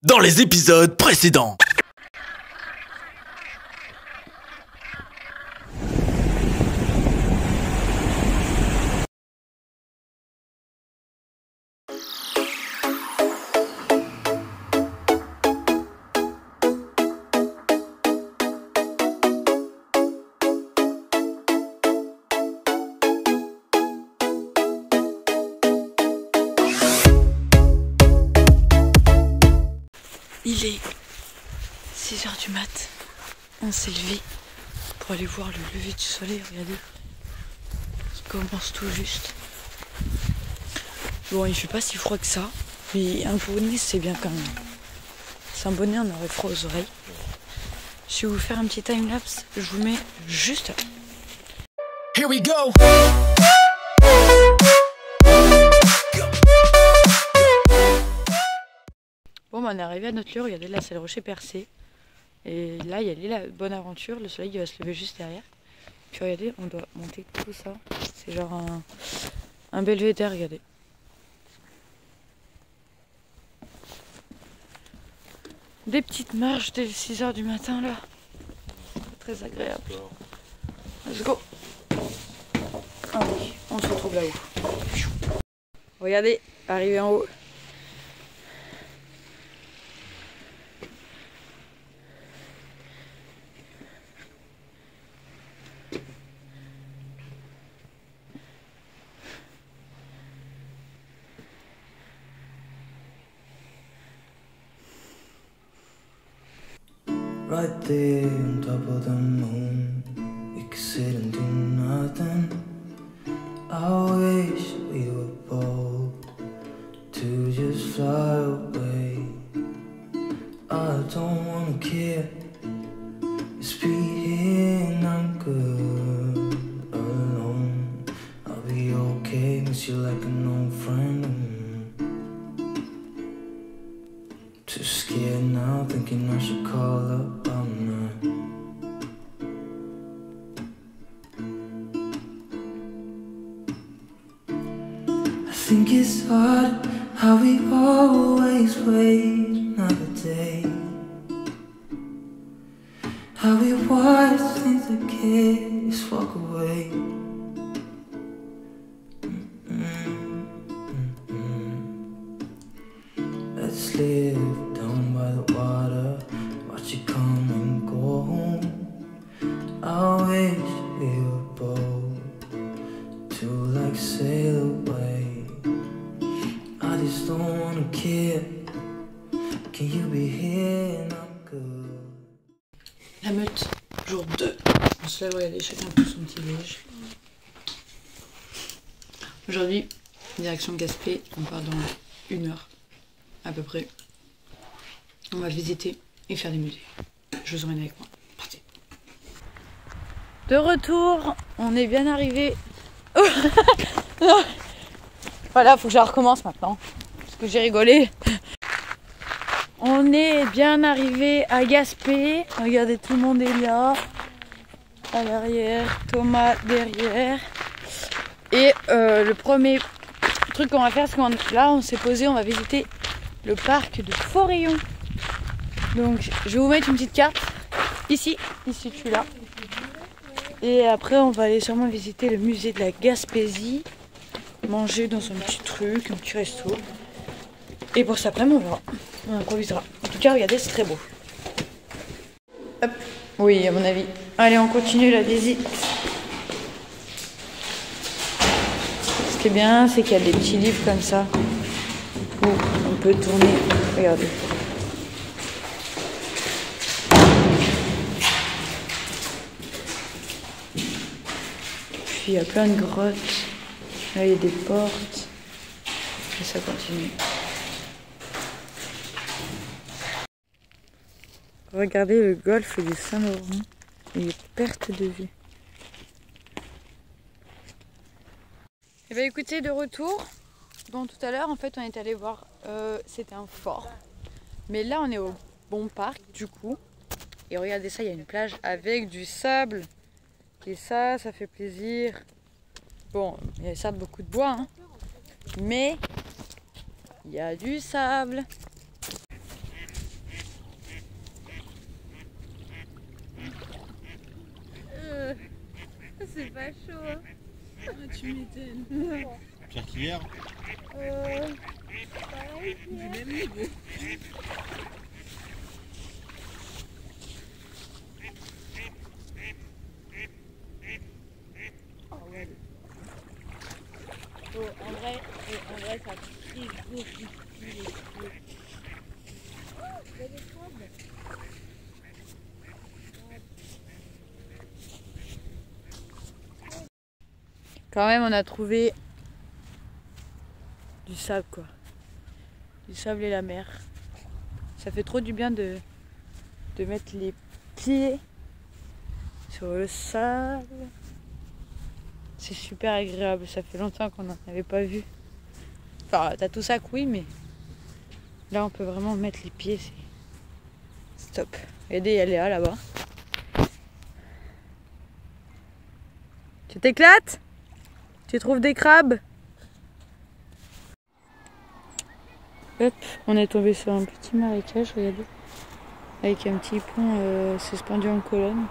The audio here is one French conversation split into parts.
dans les épisodes précédents. Il est 6 h du mat. On s'est levé pour aller voir le lever du soleil. Regardez, il commence tout juste. Bon, il fait pas si froid que ça, mais un bonnet c'est bien quand même. Sans bonnet, on aurait froid aux oreilles. Je vais vous faire un petit time-lapse. Je vous mets juste là. Here we go. Bon, on est arrivé à notre lieu. Regardez, là c'est le rocher percé. Et là, il y a la bonne aventure. Le soleil il va se lever juste derrière. Puis regardez, on doit monter tout ça. C'est genre un belvédère, regardez. Des petites marches dès 6 h du matin là. Très agréable. Let's go. Ah oui, on se retrouve là-haut. Regardez, arrivé en haut. Right there on top of the moon, we could sit and do nothing. I wish we were bold to just fly away. I don't wanna care, just be here and I'm good alone. I'll be okay, miss you like an old friend. Too scared now, thinking I should call up all night. I think it's hard how we always wait another day, how we watch things that can't just walk away. Let's live down by the water, watch it come and go home. I wish we were bold to like sail away. I just don't wanna care. Can you be here and I'm good? La meute, jour 2. On se lève, regardez, chacun pour son petit déj. Aujourd'hui, direction Gaspé, on part dans 1 heure à peu près. On va visiter et faire des musées. Je vous emmène avec moi. Partez. De retour, on est bien arrivé. Voilà, faut que je recommence maintenant. Parce que j'ai rigolé. On est bien arrivé à Gaspé. Regardez, tout le monde est là. À l'arrière, Thomas derrière. Et le premier truc qu'on va faire, c'est que là, on s'est posé, on va visiter le parc de Forillon. Donc je vais vous mettre une petite carte ici celui-là. Et après on va aller sûrement visiter le musée de la Gaspésie, manger dans un petit truc, un petit resto. Et pour cet après-midi on verra, on improvisera. En tout cas regardez, c'est très beau. Hop. Oui, à mon avis. Allez, on continue la visite. Ce qui est bien, c'est qu'il y a des petits livres comme ça où on peut tourner. Regardez. Puis il y a plein de grottes. Là, il y a des portes. Et ça continue. Regardez le golfe du Saint-Laurent. Il est perte de vue. Et bien écoutez, de retour. Bon, tout à l'heure, en fait, on est allé voir, c'était un fort. Mais là, on est au bon parc, du coup. Et regardez ça, il y a une plage avec du sable. Et ça fait plaisir. Bon, il y a ça, beaucoup de bois, hein. Mais il y a du sable. Tu m'étonnes. Pire qu'hier. Du même niveau. Oh, en vrai, ça crie beaucoup. Quand même, on a trouvé du sable, quoi. Du sable et la mer. Ça fait trop du bien de mettre les pieds sur le sable. C'est super agréable. Ça fait longtemps qu'on n'en avait pas vu. Enfin, t'as tout ça, oui, mais là, on peut vraiment mettre les pieds. C'est top. Regardez, il y a Léa là-bas. Tu t'éclates ? Tu trouves des crabes? Hop, on est tombé sur un petit marécage, regardez. Avec un petit pont suspendu en colonne.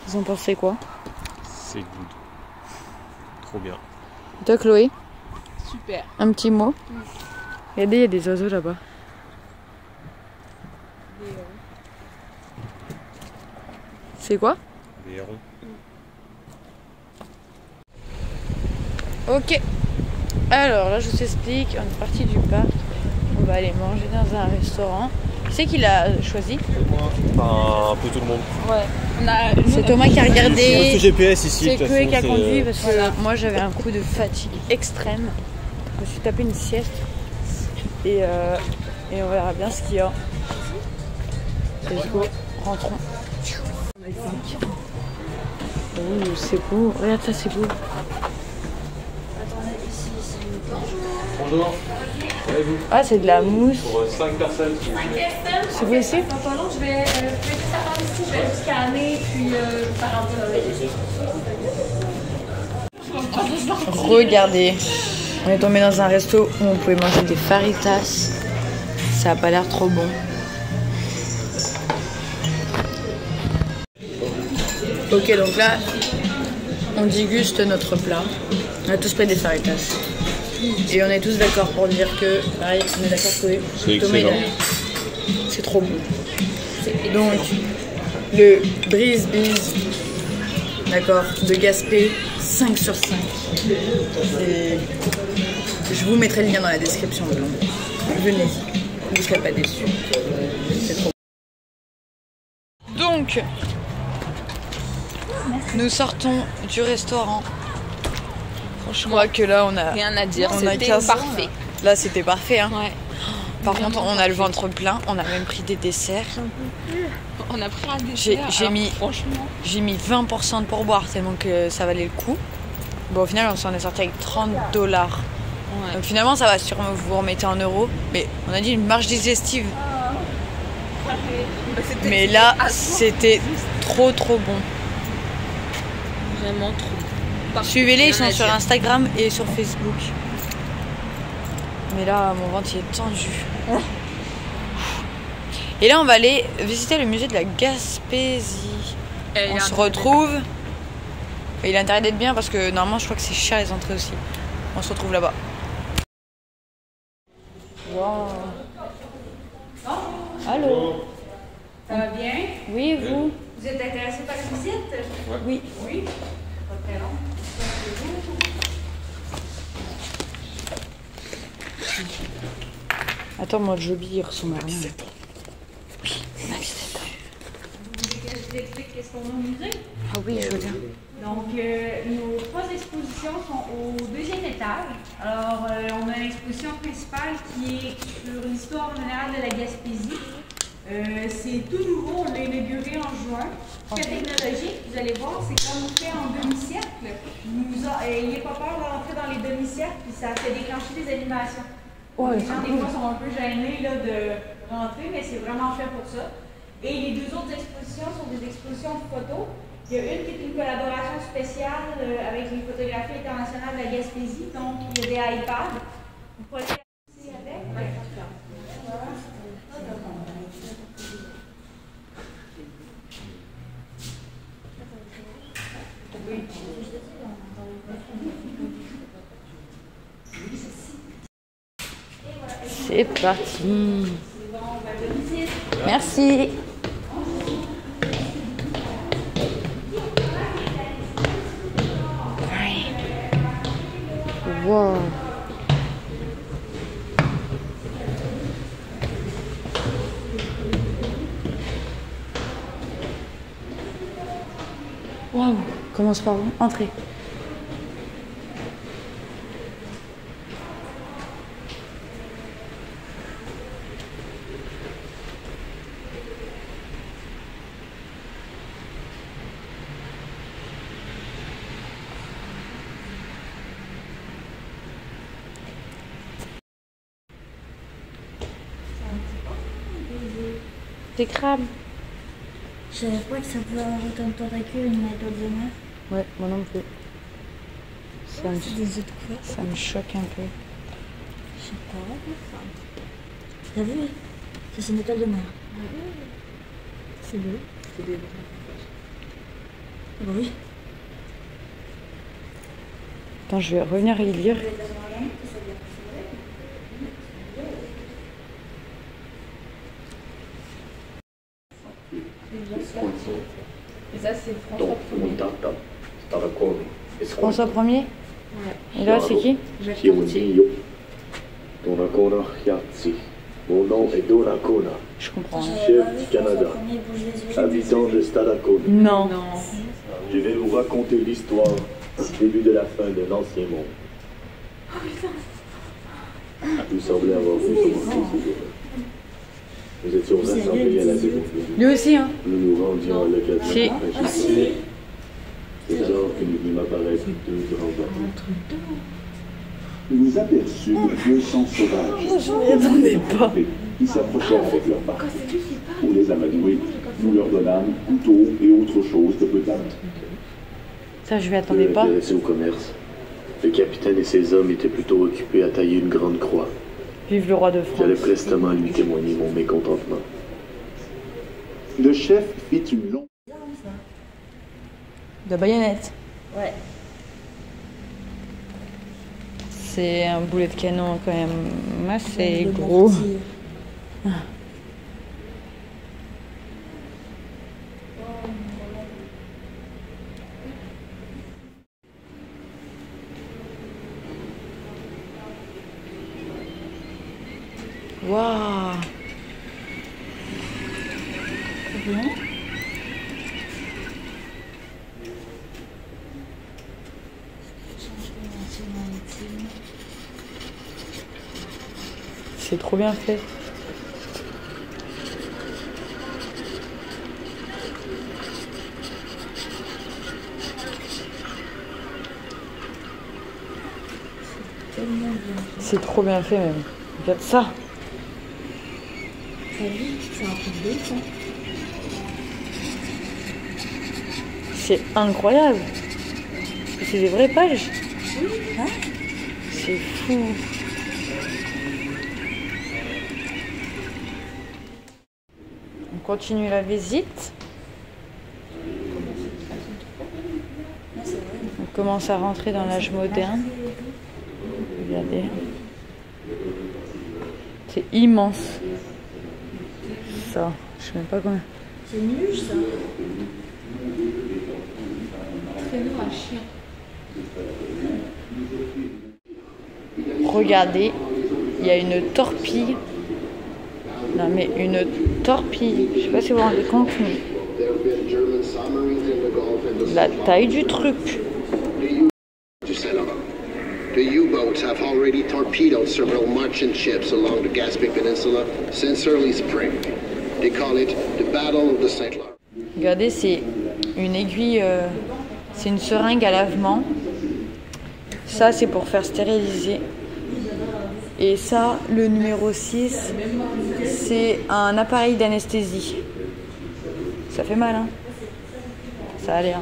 Vous en pensez quoi? C'est good. Trop bien. Et toi, Chloé? Super. Un petit mot? Regardez, il y a des oiseaux là-bas. C'est quoi? Des hérons. Ok. Alors là, je vous explique. On est parti du parc. On va aller manger dans un restaurant. Qui c'est qui l'a choisi? Enfin, un peu tout le monde. Ouais. C'est Thomas qui a regardé. C'est GPS ici. C'est Chloé qui a conduit parce que moi j'avais un coup de fatigue extrême. Je me suis tapé une sieste. Et on verra bien ce qu'il y a. Let's go, rentrons. Oh, c'est beau. Regarde ça, c'est beau. Bonjour. Ah, c'est de la mousse. Pour 5 personnes. C'est beau ici? Je vais juste attendre ici, je vais le scanner, puis je vais rentrer. Regardez, on est tombé dans un resto où on pouvait manger des faritas. Ça a pas l'air trop bon. Ok, donc là, on déguste notre plat. On a tous pris des faritas. Et on est tous d'accord pour dire que, pareil, on est d'accord que C'est excellent. C'est trop bon. Donc, le Brise Bise, d'accord, de Gaspé, 5 sur 5. Et je vous mettrai le lien dans la description de l'endroit. Venez-y, vous ne serez pas déçus. C'est trop bon. Donc, nous sortons du restaurant. Je crois que là, on a Rien à dire, on a c'était 15 parfait. Là, c'était parfait. Hein. Ouais. Par contre, on a le ventre plein. On a même pris des desserts. On a pris un dessert. Franchement. J'ai mis 20% de pourboire tellement que ça valait le coup. Bon, au final, on s'en est sorti avec $30. Ouais. Donc finalement, ça va sûrement vous remettez en euros. Mais on a dit une marge digestive. Mais là, c'était trop bon. Vraiment trop. Suivez-les, ils sont Rien à sur dire. Instagram et sur Facebook. Mais là, mon ventre il est tendu. Et là, on va aller visiter le musée de la Gaspésie. On se retrouve. Et il a intérêt d'être bien parce que normalement, je crois que c'est cher les entrées aussi. On se retrouve là-bas. Wow. Allô? Ça va bien? Oui, et vous? Vous êtes intéressé par la visite? Oui. Oui. Pas très long. Attends, moi, le Joby, il ressemble à rien. Vous voulez que je vous explique qu'est-ce qu'on a au musée? Ah oui, je veux bien. Donc, nos 3 expositions sont au 2e étage. Alors, on a l'exposition principale qui est sur l'histoire générale de la Gaspésie. C'est tout nouveau, on l'a inauguré en juin. Très technologique, vous allez voir, c'est comme fait en demi-cercle. N'ayez pas peur de rentrer dans les demi-cercles, puis ça fait déclencher des animations. Ouais, Les gens, des fois, sont un peu gênés là, de rentrer, mais c'est vraiment fait pour ça. Et les 2 autres expositions sont des expositions de photos. Il y a une qui est une collaboration spéciale avec les photographies internationales de la Gaspésie. Donc, il y a des iPads. Vous pouvez aussi avec. C'est parti. Merci. Wow. Waouh. Commence par où? Entrez. Des crabes. Je savais pas que ça pouvait avoir autant de tentacules une méthode de mer. Ouais, moi non plus. Ça me, C'est des œufs de quoi? ça me choque un peu. Je sais pas. T'as vu? Ça c'est une étoile de mer. C'est beau. C'est des Ah bah oui. Attends, je vais revenir y lire. Et ça, c'est François Ier. François 1er. Et là, c'est qui? Mon nom est Donnacona, Je comprends. Hein. chef du Canada, habitant de Stadacona. Non. Je vais vous raconter l'histoire du début de la fin de l'ancien monde. Vous semblez avoir vu comment c'est ce jour-là. Nous étions rassemblés à la maison. Lui aussi, hein. Nous nous rendions à l'occasion Si. de prêcher. C'est alors que nous vîmes apparaître deux grands bateaux. Nous nous aperçûmes 200 sauvages qui s'approchaient avec leurs barques. Pour les amadouer, nous leur donnâmes couteaux et autres choses de peut-être. Ça, je m'y attendais pas. Intéressés au commerce, le capitaine et ses hommes étaient plutôt occupés à tailler une grande croix. Vive le roi de J'allais France. prestement lui témoigner mon mécontentement. Le chef fit une longue... De baïonnette. Ouais. C'est un boulet de canon quand même assez Le gros. mortier. Waouh. C'est trop bien fait. C'est trop bien fait même. Regarde ça. T'as vu? C'est un truc de ouf, hein. C'est incroyable. C'est des vraies pages. Hein? C'est fou. On continue la visite. On commence à rentrer dans l'âge moderne. Regardez. C'est immense. Ça, je sais même pas combien. C'est nul ça. Traîneau à chien. Regardez, il y a une torpille. Non mais une torpille. Je sais pas si vous vous rendez compte, mais la taille du truc. The U-boats have already torpedoed several merchant ships along the Gaspé Peninsula since early spring. They call it the Battle of the St. Lawrence. Regardez, c'est une aiguille, c'est une seringue à lavement. Ça, c'est pour faire stériliser. Et ça, le numéro 6, c'est un appareil d'anesthésie. Ça fait mal, hein? Ça a l'air.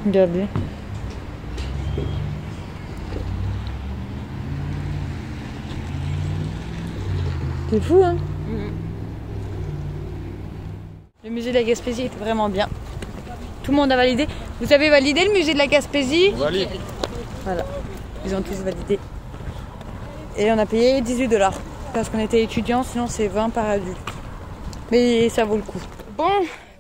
Regardez. C'est fou, hein. Le musée de la Gaspésie était vraiment bien. Tout le monde a validé. Vous avez validé le musée de la Gaspésie? Valide. Voilà, ils ont tous validé. Et on a payé 18 $. Parce qu'on était étudiants, sinon c'est 20 par adulte. Mais ça vaut le coup.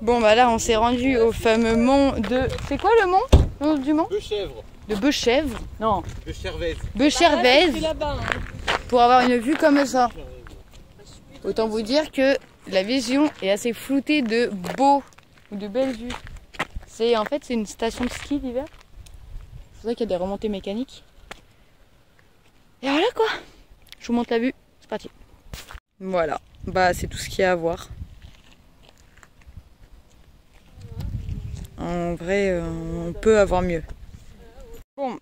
Bon bah là on s'est rendu au fameux mont de... C'est quoi le mont? Le nom du mont? Bechèvre. De Bechèvre? Non. Bechervaise. Bechervaise. C'est là-bas. Pour avoir une vue comme ça. Autant vous dire que la vision est assez floutée de beaux ou de belles vues. En fait c'est une station de ski d'hiver. C'est pour ça qu'il y a des remontées mécaniques. Et voilà quoi. Je vous montre la vue. C'est parti. Voilà. Bah c'est tout ce qu'il y a à voir. En vrai, on peut avoir mieux. Bon,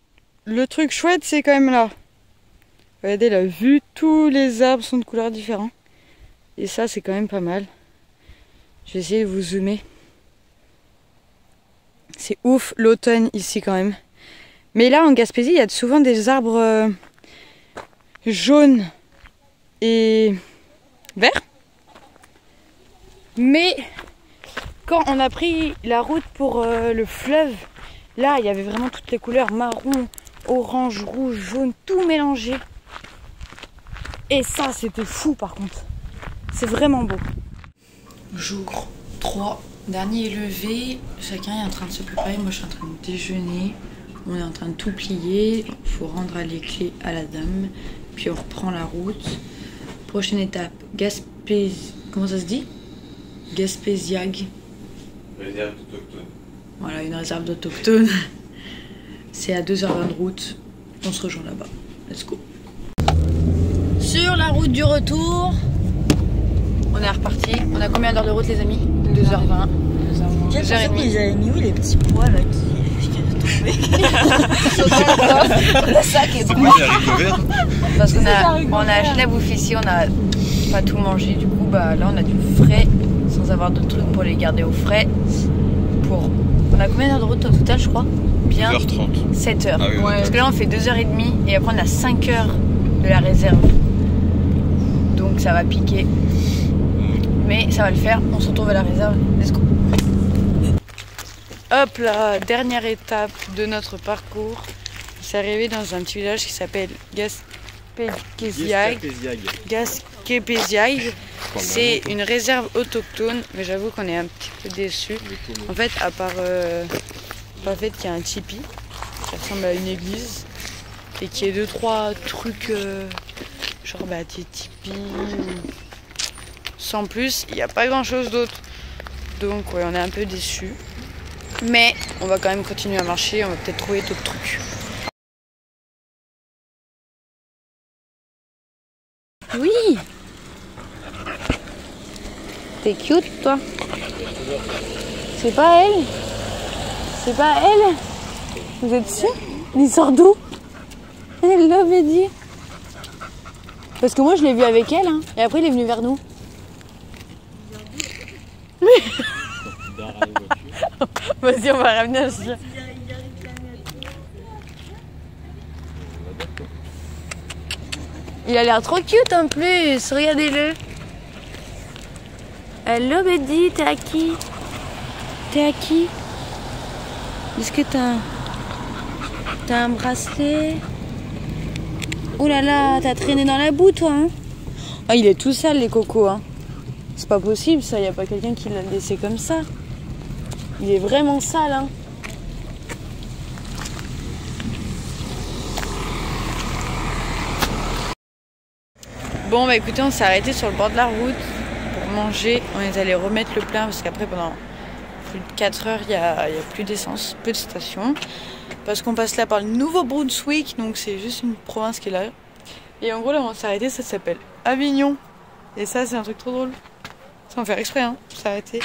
le truc chouette, c'est quand même là. Regardez la vue, tous les arbres sont de couleurs différentes. Et ça, c'est quand même pas mal. Je vais essayer de vous zoomer. C'est ouf l'automne ici quand même. Mais là, en Gaspésie, il y a souvent des arbres jaunes et verts. Mais... quand on a pris la route pour le fleuve, là, il y avait vraiment toutes les couleurs, marron, orange, rouge, jaune, tout mélangé. Et ça, c'était fou par contre. C'est vraiment beau. Jour 3, dernier levé. Chacun est en train de se préparer. Moi, je suis en train de déjeuner. On est en train de tout plier. Il faut rendre les clés à la dame. Puis on reprend la route. Prochaine étape, Gaspésie. Comment ça se dit? Gaspésiag. Réserve autochtone. Voilà, une réserve d'autochtones. C'est à 2h20 de route. On se rejoint là-bas. Let's go. Sur la route du retour, on est reparti. On a combien d'heures de route, les amis? 2h20. 2h30. Ils avaient mis où les petits pois là qui tombaient? Le sac est bon. Parce qu'on a acheté la bouffe ici, on n'a pas tout mangé. Du coup, bah, là, on a du frais. Sans avoir d'autres trucs pour les garder au frais. On a combien d'heures de route au total, je crois? Bien 2h30. 7 heures. Ah oui, Parce que là on fait 2h30 et après on a 5 heures de la réserve. Donc ça va piquer. Mais ça va le faire. On se retrouve à la réserve. Let's go. Hop là, dernière étape de notre parcours. C'est arrivé dans un petit village qui s'appelle Gaspésiag. C'est une réserve autochtone, mais j'avoue qu'on est un petit peu déçus. En fait, à part le fait qu'il y a un tipi qui ressemble à une église et qu'il y ait 2-3 trucs genre des tipis. Sans plus, il n'y a pas grand chose d'autre. Donc ouais, on est un peu déçus. Mais on va quand même continuer à marcher, on va peut-être trouver d'autres trucs. Oui! T'es cute, toi. C'est pas elle? C'est pas elle? Vous êtes sûr? Il sort d'où? Elle l'avait dit. Parce que moi, je l'ai vu avec elle, hein. Et après, il est venu vers nous. Vas-y, on va ramener un chien. Il a l'air trop cute en plus. Regardez-le. Hello Betty, t'es à qui? T'es à qui? Est-ce que t'as un bracelet? Oh là là, t'as traîné dans la boue toi, hein? Ah, il est tout sale les cocos, hein. C'est pas possible ça, y a pas quelqu'un qui l'a laissé comme ça. Il est vraiment sale, hein. Bon bah écoutez, on s'est arrêté sur le bord de la route pour manger. On est allé remettre le plein parce qu'après pendant plus de 4 heures il y a plus d'essence, peu de stations. Parce qu'on passe là par le Nouveau-Brunswick, donc c'est juste une province qui est là. Et en gros là on s'est arrêté, ça s'appelle Avignon. Et ça c'est un truc trop drôle. Sans faire exprès, hein, on s'est arrêté.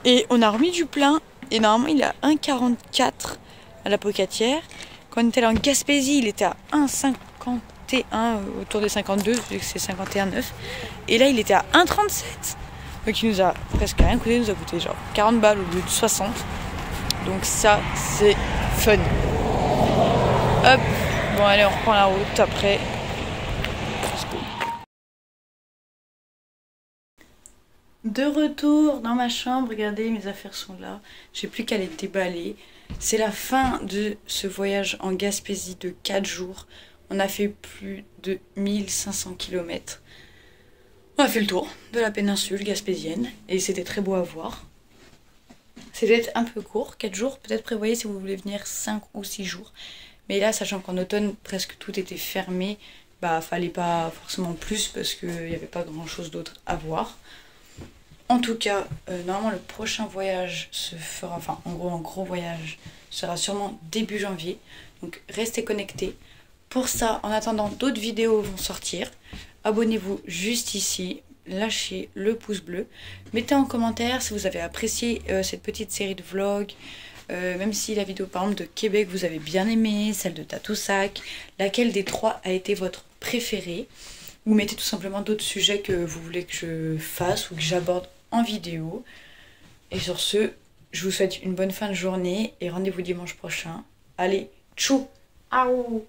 Et on a remis du plein et normalement il est à 1,44 à la Pocatière. Quand on était là en Gaspésie il était à 1,51, autour des 52, vu que c'est 51,9. Et là il était à 1,37. Donc il nous a presque rien coûté, il nous a coûté genre 40 balles au lieu de 60. Donc ça c'est fun. Hop, bon allez on reprend la route après. De retour dans ma chambre, regardez, mes affaires sont là. J'ai plus qu'à les déballer. C'est la fin de ce voyage en Gaspésie de 4 jours. On a fait plus de 1500 km. On a fait le tour de la péninsule gaspésienne et c'était très beau à voir. C'était un peu court, 4 jours. Peut-être prévoyez si vous voulez venir 5 ou 6 jours. Mais là, sachant qu'en automne, presque tout était fermé, bah fallait pas forcément plus parce qu'il n'y avait pas grand chose d'autre à voir. En tout cas, normalement le prochain voyage se fera, enfin en gros un gros voyage sera sûrement début janvier. Donc restez connectés. Pour ça, en attendant, d'autres vidéos vont sortir. Abonnez-vous juste ici, lâchez le pouce bleu. Mettez en commentaire si vous avez apprécié cette petite série de vlogs. Même si la vidéo par exemple de Québec vous avez bien aimé, celle de Tadoussac, laquelle des 3 a été votre préférée. Ou mettez tout simplement d'autres sujets que vous voulez que je fasse ou que j'aborde en vidéo. Et sur ce, je vous souhaite une bonne fin de journée et rendez-vous dimanche prochain. Allez, tchou! Aouh!